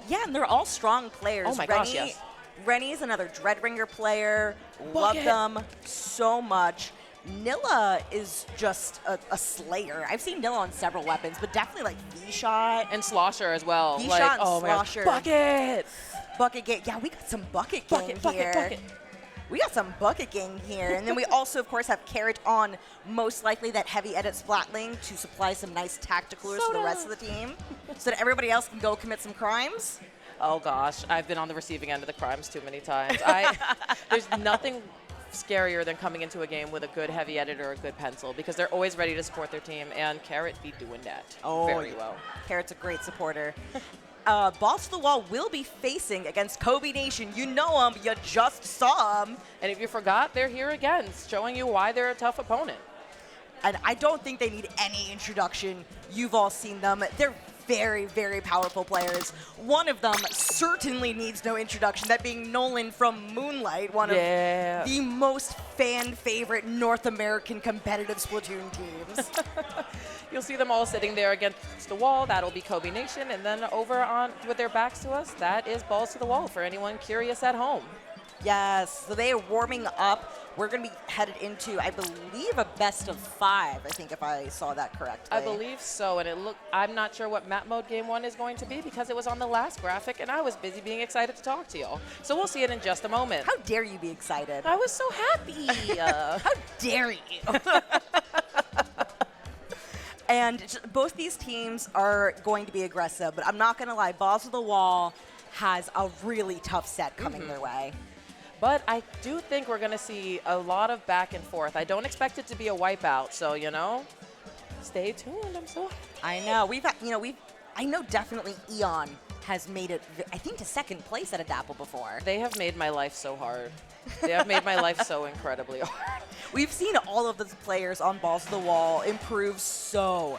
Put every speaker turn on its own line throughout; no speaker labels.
Yeah, and they're all strong players.
Oh my gosh, yes.
Rennie's another Dreadringer player. Love
Bucket.
them so much. Nilla is just a slayer. I've seen Nilla on several weapons, but definitely like V-Shot.
And Slosher as well.
V-Shot
Like,
and
oh my gosh.
Slosher.
Bucket!
Bucket game. Yeah, we got some bucket game here.
Bucket.
We got some bucket game here. And then we also, of course, have Carrot on most likely that heavy edit Splatling to supply some nice tacticalers for the rest of the team so that everybody else can go commit some crimes.
Oh gosh, I've been on the receiving end of the crimes too many times. There's nothing scarier than coming into a game with a good heavy edit or a good pencil because they're always ready to support their team, and Carrot be doing that very well.
Carrot's a great supporter. Balls to the Wall will be facing against Kobe Nation. You know them. You just saw them.
And if you forgot, they're here again, showing you why they're a tough opponent.
And I don't think they need any introduction. You've all seen them. They're very, very powerful players. One of them certainly needs no introduction, that being Nolan from Moonlight, one of the most fan-favorite North American competitive Splatoon teams.
You'll see them all sitting there against the wall. That'll be Kobe Nation. And then over on with their backs to us, that is Balls to the Wall for anyone curious at home.
Yes, so they are warming up. We're going to be headed into, I believe, a best of 5, I think, if I saw that correctly.
I believe so, and I'm not sure what map mode game 1 is going to be because it was on the last graphic, and I was busy being excited to talk to y'all. So we'll see it in just a moment.
How dare you be excited?
I was so happy.
How dare you? And both these teams are going to be aggressive, but I'm not going to lie, Balls to the Wall has a really tough set coming their way.
But I do think we're going to see a lot of back and forth. I don't expect it to be a wipeout, so, you know, stay tuned. I'm so happy.
I know. I know definitely Eon has made it, I think, to second place at a Dapple before.
They have made my life so hard. They have made my life so incredibly hard.
We've seen all of those players on Balls to the Wall improve so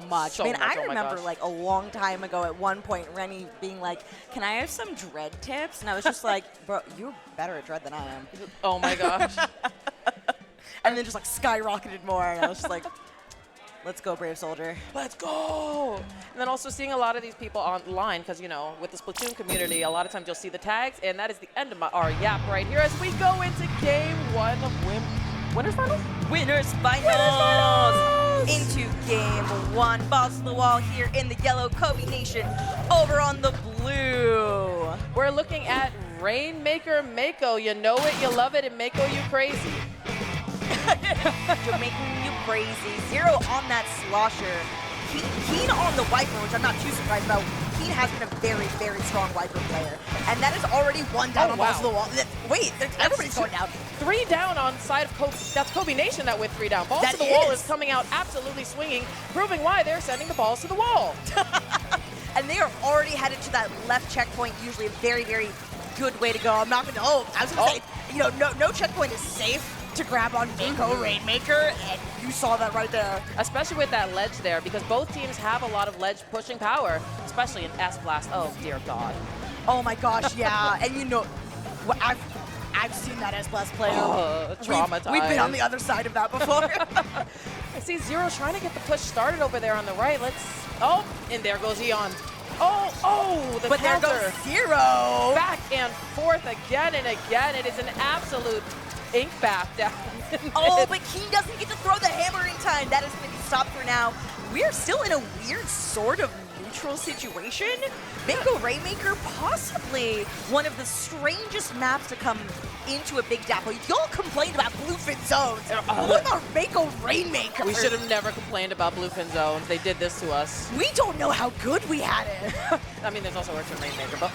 much. I mean, I remember like a long time ago at one point, Rennie being like, "Can I have some dread tips?" And I was just like, "Bro, you're better at dread than I am."
Oh my gosh.
And then just like skyrocketed more, and I was just like, "Let's go, Brave Soldier.
Let's go." And then also seeing a lot of these people online, because, you know, with the Splatoon community, a lot of times you'll see the tags, and that is the end of our yap right here as we go into game 1 of Winners Finals?
Winners Finals! Into game 1. Balls to the Wall here in the yellow, Kobe Nation over on the blue.
We're looking at Rainmaker Mako. You know it, you love it, and Mako you crazy.
Jamaican you crazy. 0 on that Slosher. Keen on the Wiper, which I'm not too surprised about. Keen has been a very, very strong Wiper player. And that is already 1 down on Balls to the Wall. Wait, everybody's going down.
3 down on side of Kobe. That's Kobe Nation that went 3 down. Balls to the Wall is coming out absolutely swinging, proving why they're sending the balls to the wall.
And they are already headed to that left checkpoint, usually a very, very good way to go. I'm not going to, I was going to say, you know, no checkpoint is safe to grab on Mako Rainmaker, and you saw that right there.
Especially with that ledge there, because both teams have a lot of ledge pushing power, especially in S-Blast. Oh, dear God.
Oh, my gosh, yeah. And you know, I've seen that S-Blast play.
Traumatized.
We've been on the other side of that before.
I see Zero trying to get the push started over there on the right. And there goes Eon. The
but
counter.
There goes Zero.
Back and forth again and again. It is an absolute ink bath down.
But Keen doesn't get to throw the hammer in time. That has been stopped for now. We're still in a weird sort of neutral situation. Mako Rainmaker, possibly one of the strangest maps to come into a big Dapple. Y'all complained about Bluefin Zones. What about Mako Rainmaker?
We should have never complained about Bluefin Zones. They did this to us.
We don't know how good we had it.
I mean, there's also works with Rainmaker, but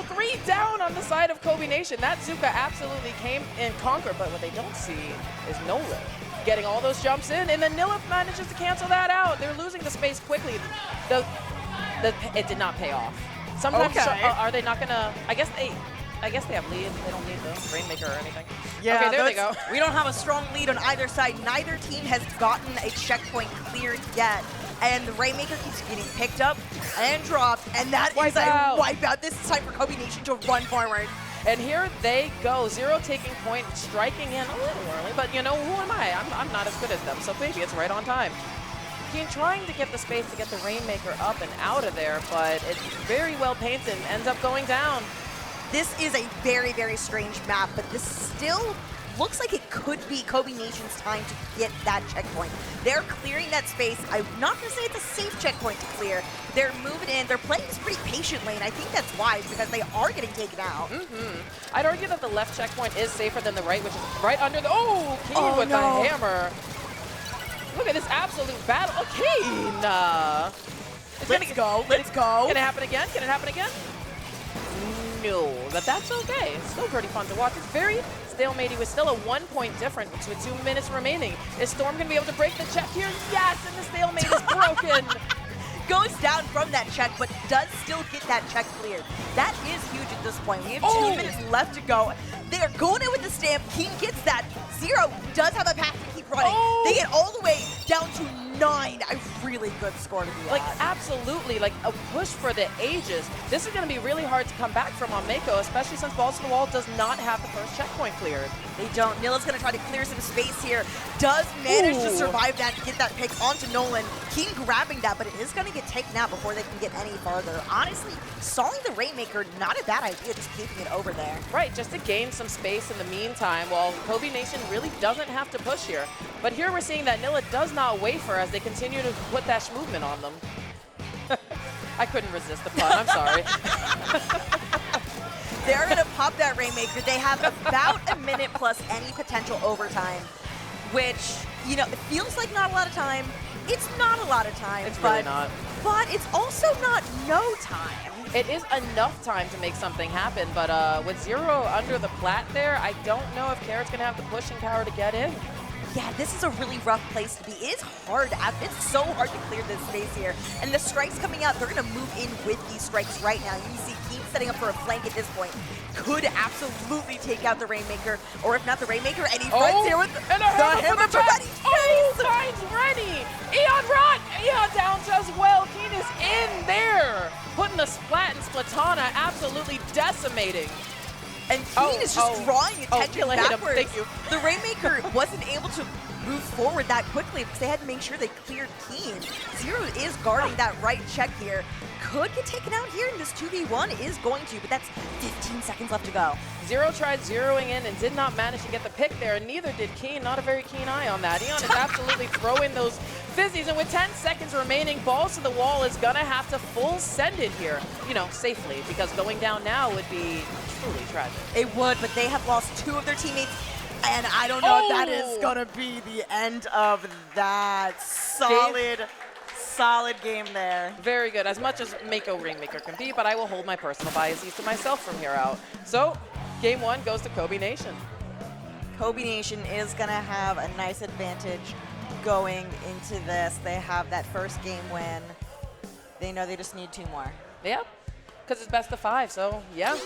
3 down on the side of Kobe Nation. That Zuka absolutely came and conquered, but what they don't see is Nolan getting all those jumps in, and then Nilla manages to cancel that out. They're losing the space quickly. It did not pay off. Sometimes are they not gonna? I guess they have lead. They don't need the Rainmaker or anything.
Yeah,
okay, there they go.
We don't have a strong lead on either side. Neither team has gotten a checkpoint cleared yet. And the Rainmaker keeps getting picked up and dropped, and that is a wipeout. This is time for Kobe Nation to run forward.
And here they go. Zero taking point, striking in a little early, but you know, who am I? I'm not as good as them, so maybe it's right on time. Keen trying to get the space to get the Rainmaker up and out of there, but it's very well painted, ends up going down.
This is a very, very strange map, but this still looks like it could be Kobe Nation's time to get that checkpoint. They're clearing that space. I'm not going to say it's a safe checkpoint to clear. They're moving in. They're playing this pretty patiently, and I think that's wise because they are getting taken out.
I'd argue that the left checkpoint is safer than the right, which is right under the... Oh, Keen with the hammer. Look at this absolute battle. Oh, Keen!
Let's go. Let's go.
Can it happen again? Can it happen again? No, but that's okay. It's still pretty fun to watch. It's very stalematy with still a 1-point difference with 2 minutes remaining. Is Storm going to be able to break the check here? Yes, and the stalemate is broken.
Goes down from that check, but does still get that check cleared. That is huge at this point. We have 2 minutes left to go. They are going in with the stamp. Keen gets that. Zero does have a path to keep running. They get all the way down to 9. A really good score to be
Like, absolutely. Like, a push for the ages. This is going to be really hard to come back from on Mako, especially since Balls to the Wall does not have the first checkpoint cleared.
They don't. Nilla's going to try to clear some space here. Does manage to survive that and get that pick onto Nolan. Keen grabbing that, but it is going to get taken out before they can get any farther. Honestly, stalling the Rainmaker, not a bad idea, just keeping it over there.
Right, just to gain some space in the meantime, while Kobe Nation really doesn't have to push here. But here we're seeing that Nilla does not waver as they continue to put that movement on them. I couldn't resist the pun, I'm sorry.
They're going to pop that Rainmaker. They have about a minute plus any potential overtime, which, you know, it feels like not a lot of time. It's not a lot of time.
It's really not.
But it's also not no time.
It is enough time to make something happen, but with Zero under the plat there, I don't know if Carrot's going to have the pushing power to get in.
Yeah, this is a really rough place to be. It's hard. It's so hard to clear this space here. And the strikes coming out, they're going to move in with these strikes right now. You can see Keen setting up for a flank at this point. Could absolutely take out the Rainmaker, or if not the Rainmaker, and he runs here with the hammer for Rennie.
Finds Rennie. Eon down as well. Keen is in there, putting the Splat and Splatana absolutely decimating.
And Keen is just drawing attention backwards.
Thank you.
The Rainmaker wasn't able to move forward that quickly because they had to make sure they cleared Keen. Zero is guarding that right check here. Could get taken out here, and this 2v1 is going to, but that's 15 seconds left to go.
Zero tried zeroing in and did not manage to get the pick there, and neither did Keen. Not a very keen eye on that. Eon is absolutely throwing those fizzies, and with 10 seconds remaining, Balls to the Wall is going to have to full send it here, you know, safely, because going down now would be truly tragic.
It would, but they have lost 2 of their teammates, and I don't know if that is going to be the end of that. Solid game there.
Very good, as much as Mako Rainmaker can be, but I will hold my personal biases to myself from here out. So, game 1 goes to Kobe Nation.
Kobe Nation is going to have a nice advantage going into this. They have that first game win. They know they just need 2 more.
Yeah, because it's best of 5, so yeah.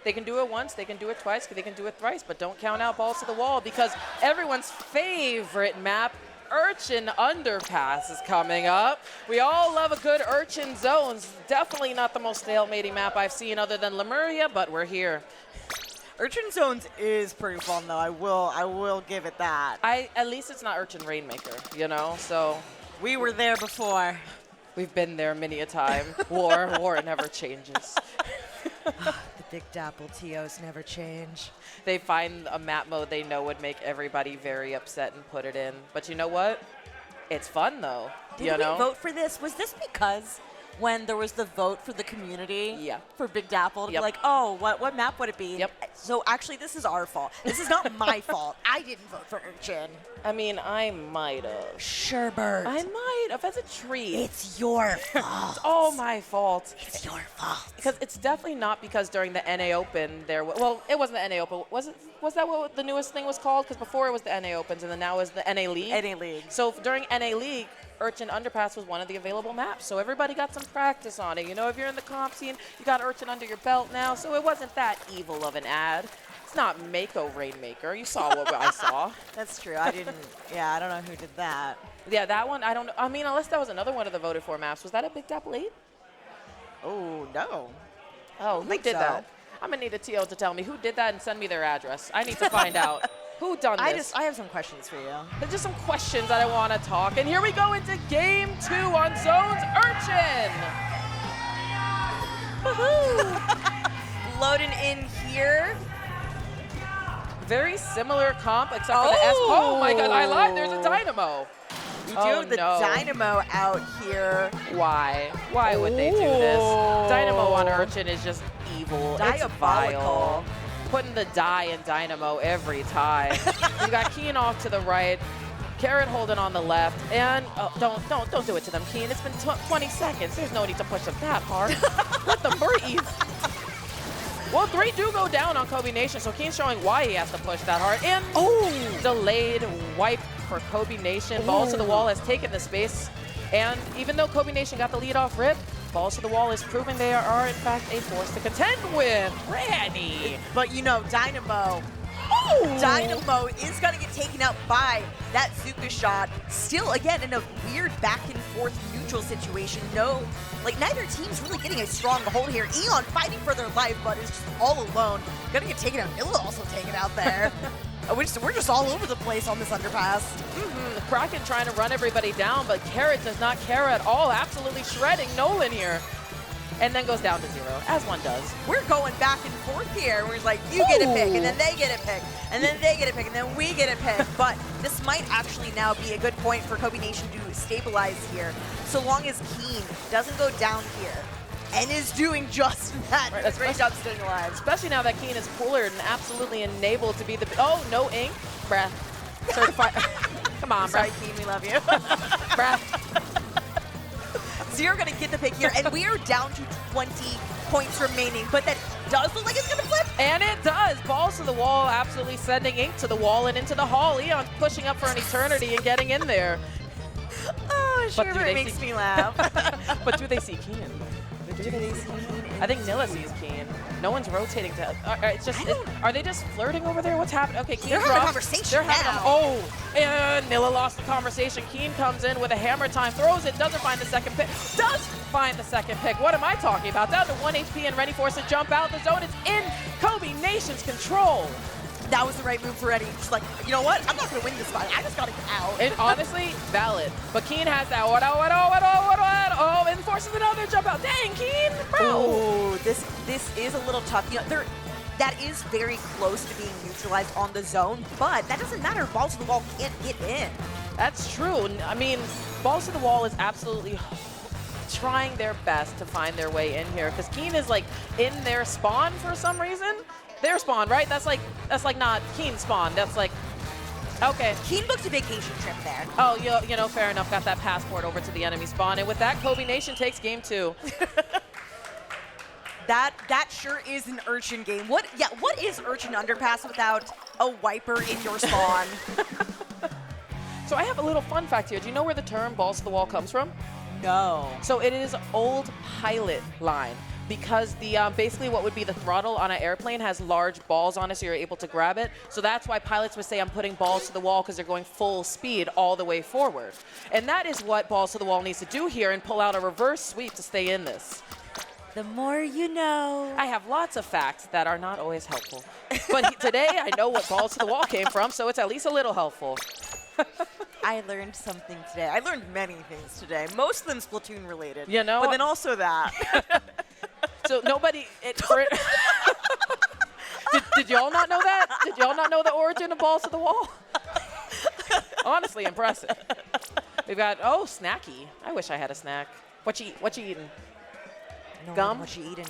They can do it once, they can do it twice, they can do it thrice, but don't count out Balls to the Wall because everyone's favorite map, Urchin Underpass, is coming up. We all love a good Urchin Zones. Definitely not the most stalemating map I've seen other than Lemuria, but we're here.
Urchin Zones is pretty fun, though. I will give it that.
At least it's not Urchin Rainmaker, you know, so.
We were there before.
We've been there many a time. War never changes.
The big Dapple TOs never change.
They find a map mode they know would make everybody very upset and put it in. But you know what? It's fun, though.
Did we vote for this? Was this because when there was the vote for the community for Big Dapple to be like, oh, what map would it be?
Yep.
So actually, this is our fault. This is not my fault. I didn't vote for Urchin.
I mean, I might have.
Sherbert.
I might have as a treat.
It's your fault.
It's all my fault.
It's your fault.
Because it's definitely not because during the NA Open there was, well, it wasn't the NA Open. Was that what the newest thing was called? Because before it was the NA Opens and then now is the NA League.
NA League.
So during NA League, Urchin Underpass was one of the available maps. So everybody got some practice on it. You know, if you're in the comp scene, you got Urchin under your belt now. So it wasn't that evil of an ad. It's not Mako Rainmaker. You saw what I saw.
That's true. I didn't. Yeah, I don't know who did that.
Yeah, that one, I don't know. I mean, unless that was another one of the voted for maps. Was that a Big Dapple 8?
Oh, no.
Oh, who did that? I'm going to need a TO to tell me who did that and send me their address. I need to find out. Who done this?
I have some questions for you.
There's just some questions that I want to talk. And here we go into game 2 on Zone's Urchin.
Woohoo! Loading in here.
Very similar comp, except for the S. Oh my god, I lied. There's a Dynamo.
You do have the Dynamo out here.
Why? Why would they do this? Dynamo on Urchin is just evil. It's vile. Putting the die in Dynamo every time. You got Keen off to the right, Carrot holding on the left, and don't do it to them, Keen. It's been 20 seconds. There's no need to push them that hard. Let them breathe. Well, 3 do go down on Kobe Nation, so Keen's showing why he has to push that hard. And delayed wipe for Kobe Nation. Balls to the wall has taken the space. And even though Kobe Nation got the lead off rip, Balls to the Wall is proving they are, in fact, a force to contend with. Randy.
But you know, Dynamo is going to get taken out by that Zuka shot. Still, again, in a weird back and forth neutral situation. No, like neither team's really getting a strong hold here. Eon fighting for their life, but is just all alone. Gonna get taken out. Nilla also taken out there. We're just all over the place on this underpass.
Kraken trying to run everybody down, but Carrot does not care at all. Absolutely shredding Nolan here. And then goes down to 0, as one does.
We're going back and forth here. We're like, you get a pick, and then they get a pick, and then they get a pick, and then we get a pick. But this might actually now be a good point for Kobe Nation to stabilize here, so long as Keen doesn't go down here and is doing just that.
Right,
great job staying alive.
Especially now that Keen is cooler and absolutely enabled to be the... Oh, no ink. Breath. Certified. Come on,
Sorry,
Breath.
Keen, we love you.
Breath.
Zero gonna get the pick here, and we are down to 20 points remaining, but that does look like it's gonna flip.
And it does. Balls to the wall, absolutely sending ink to the wall and into the hall. Eon pushing up for an eternity and getting in there.
Oh, sure, it makes me laugh.
But do they see Keen? I think Nilla sees Keen. No one's rotating to. It's just. Are they just flirting over there? What's happening? Okay, Keen
They're having a conversation
They're having
now.
And Nilla lost the conversation. Keen comes in with a hammer time, throws it, doesn't find the second pick. Does find the second pick. What am I talking about? Down to 1 HP and ready for us to jump out. The zone is in Kobe Nation's control.
That was the right move for Eddie. Just like, you know what? I'm not going to win this fight. I just got to get out.
And honestly, valid. But Keen has that. Oh, and forces another jump out. Dang, Keen, bro.
Oh, this is a little tough. You know, that is very close to being neutralized on the zone, but that doesn't matter. Balls to the wall can't get in.
That's true. I mean, Balls to the Wall is absolutely trying their best to find their way in here because Keen is like in their spawn for some reason. Their spawn, right? That's like not Keen spawn. That's like, okay.
Keen booked a vacation trip there.
Oh, you know, fair enough. Got that passport over to the enemy spawn. And with that, Kobe Nation takes game 2.
That sure is an Urchin game. What is Urchin Underpass without a wiper in your spawn?
So I have a little fun fact here. Do you know where the term Balls to the Wall comes from?
No.
So it is old pilot line. Because the basically what would be the throttle on an airplane has large balls on it, so you're able to grab it. So that's why pilots would say, I'm putting balls to the wall, because they're going full speed all the way forward. And that is what Balls to the Wall needs to do here and pull out a reverse sweep to stay in this.
The more you know.
I have lots of facts that are not always helpful. But today I know what Balls to the Wall came from, so it's at least a little helpful.
I learned something today. I learned many things today, most of them Splatoon related.
You know?
But then also that.
So nobody... Did y'all not know that? Did y'all not know the origin of Balls to the Wall? Honestly, impressive. We've got, oh, snacky. I wish I had a snack. What you eating?
No,
Gum?
what you eating?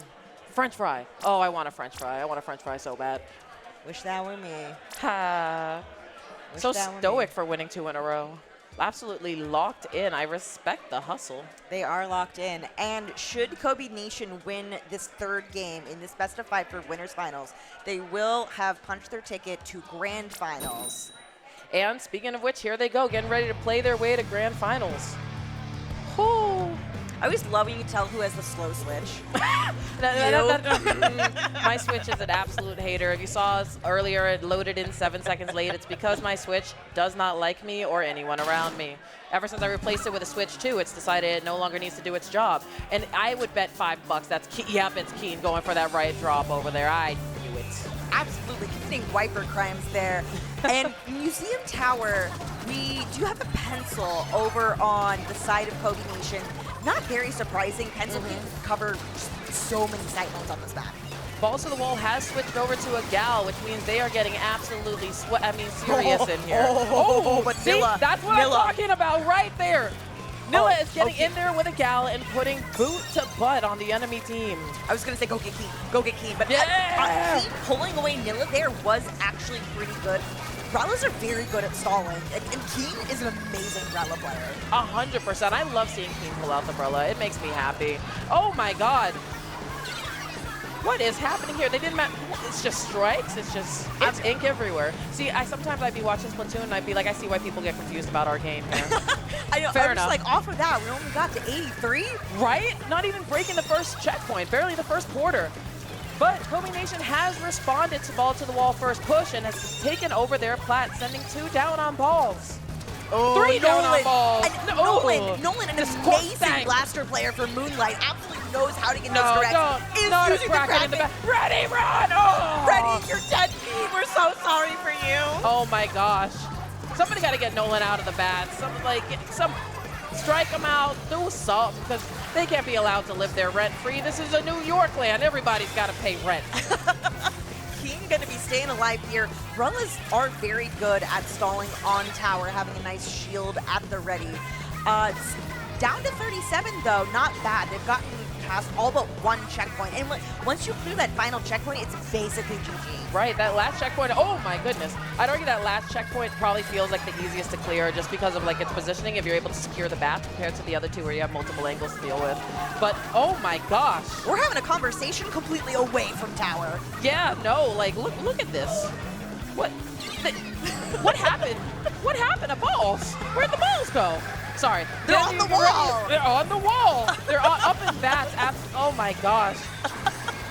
French fry. Oh, I want a French fry. I want a French fry so bad.
Wish that were me.
Ha.
Wish
So
that were
stoic
me.
for winning 2 in a row. Absolutely locked in. I respect the hustle.
They are locked in. And should Kobe Nation win this 3rd game in this best of 5 for winners finals, they will have punched their ticket to grand finals.
And speaking of which, here they go, getting ready to play their way to grand finals. Oh.
I always love when you tell who has the slow switch.
My Switch is an absolute hater. If you saw us earlier, it loaded in 7 seconds late. It's because my Switch does not like me or anyone around me. Ever since I replaced it with a Switch 2, it's decided it no longer needs to do its job. And I would bet $5 that's yep, it's Keen going for that right drop over there. I knew it.
absolutely committing wiper crimes there. And Museum Tower, we do have a pencil over on the side of Kobe Nation. Not very surprising. Pencil can cover so many sightlines on this map.
Balls to the Wall has switched over to a gal, which means they are getting absolutely serious in here.
But
see,
Nilla,
that's what I'm talking about right there. Nilla is getting in there with a gal and putting boot to butt on the enemy team.
I was going to say go get Keen. Go get Keen. But Keen pulling away Nilla there was actually pretty good. Relas are very good at stalling, and Keen is an amazing Rela player.
100%. I love seeing Keen pull out the Rela. It makes me happy. Oh my god. What is happening here? They didn't it's just strikes. It's ink everywhere. See, sometimes I'd be watching Splatoon and I'd be like, I see why people get confused about our game here.
I know.
Fair
I'm
enough.
just like, off of that, we only got to 83.
Right? Not even breaking the first checkpoint, barely the first quarter. But Kobe Nation has responded to Ball to the Wall first push and has taken over their plat, sending 2 down on balls.
Oh,
3 down on balls.
And Nolan, an amazing blaster player for Moonlight, absolutely knows how to get those directs. Is using the Kraken
in the back. Ready, run! Oh!
Ready, you're dead, Pete. We're so sorry for you.
Oh my gosh. Somebody got to get Nolan out of the bat. Strike him out, do something, because they can't be allowed to live there rent-free. This is a New York land. Everybody's got to pay rent.
Keen going to be staying alive here. Relas are very good at stalling on tower, having a nice shield at the ready. It's down to 37, though. Not bad. They've gotten past all but one checkpoint. And once you clear that final checkpoint, it's basically GG.
Right, that last checkpoint, oh my goodness. I'd argue that last checkpoint probably feels like the easiest to clear just because of like its positioning if you're able to secure the bat compared to the other two where you have multiple angles to deal with. But oh my gosh.
We're having a conversation completely away from tower.
Yeah, no, like look at this. What happened? What happened to balls? Where'd the balls go? Sorry.
They're on the wall.
They're on the wall. They're up in bats. Oh my gosh.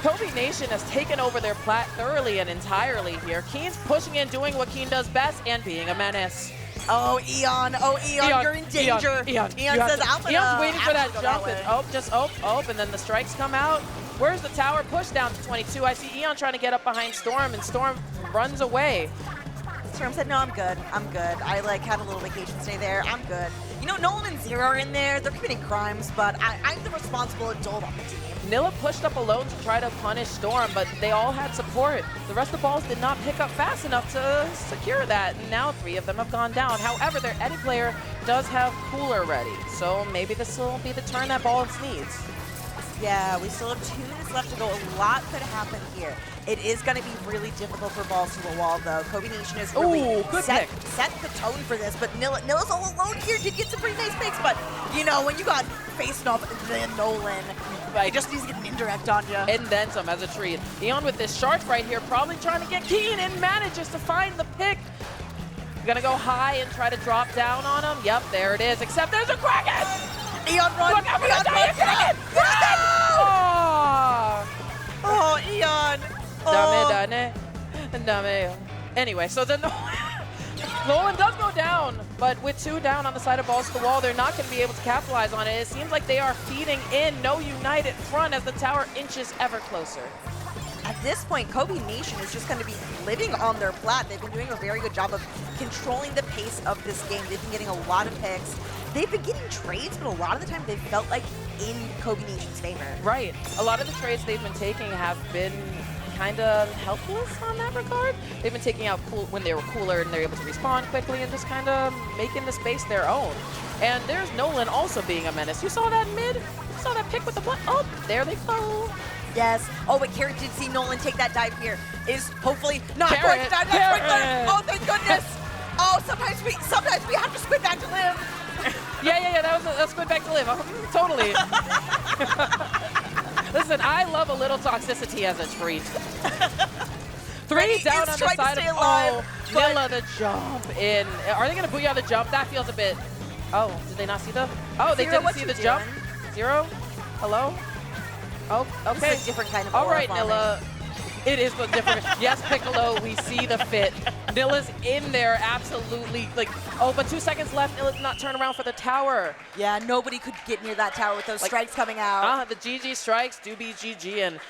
Kobe Nation has taken over their plat thoroughly and entirely here. Keen's pushing in, doing what Keen does best, and being a menace.
Oh, Eon. Oh, Eon, you're in danger.
Eon
says, I'm gonna
Eon's waiting for that jump.
And,
and then the strikes come out. Where's the tower? Push down to 22. I see Eon trying to get up behind Storm, and Storm runs away.
Storm said, no, I'm good. I'm good. I had a little vacation stay there. I'm good. You know, Nolan and Zero are in there. They're committing crimes, but I'm the responsible adult on the team.
Nilla pushed up alone to try to punish Storm, but they all had support. The rest of the balls did not pick up fast enough to secure that, and now 3 of them have gone down. However, their Eddie player does have Cooler ready, so maybe this will be the turn that Balls needs.
Yeah, we still have 2 minutes left to go. A lot could happen here. It is going to be really difficult for Balls to the Wall, though. Kobe Nation has really set the tone for this, but Nilla's all alone here. Did get some pretty nice picks, but, you know, when you got faced off then Nolan, it just needs to get an indirect on you.
And then some as a treat. Eon with this shark right here, probably trying to get Keen and manages to find the pick. Gonna go high and try to drop down on him. Yep, there it is, except there's a Kraken!
Eon, run!
Look out for the giant Kraken!
Oh, Eon!
Dame. Anyway, so then Nolan does go down, but with 2 down on the side of Balls to the Wall, they're not going to be able to capitalize on it. It seems like they are feeding in no united front as the tower inches ever closer.
At this point, Kobe Nation is just going to be living on their plat. They've been doing a very good job of controlling the pace of this game. They've been getting a lot of picks. They've been getting trades, but a lot of the time they've felt like in Kobe Nation's favor.
Right. A lot of the trades they've been taking have been kind of helpless on that regard. They've been taking out when they were cooler and they're able to respawn quickly and just kind of making the space their own. And there's Nolan also being a menace. You saw that mid? You saw that pick with the blood? Oh, there they go.
Yes. Oh, but Carrot did see Nolan take that dive here. Is hopefully not going to dive that sprinkler. Oh, thank goodness. Oh, sometimes we have to squid back to live.
Yeah, that was a squid back to live. Totally. Listen, I love a little toxicity as a treat. 3 down on the side of Nilla the jump in. Are they going to booyah the jump? That feels a bit. Oh, did they not see the? Oh, they didn't see the jump. Zero? Hello? Oh, okay.
This is a different kind of
all right, Nilla. It is the different. Yes, Piccolo, we see the fit. Nilla's in there, absolutely. But 2 seconds left. Nilla did not turn around for the tower.
Yeah, nobody could get near that tower with those strikes coming out.
The GG strikes do be GG, and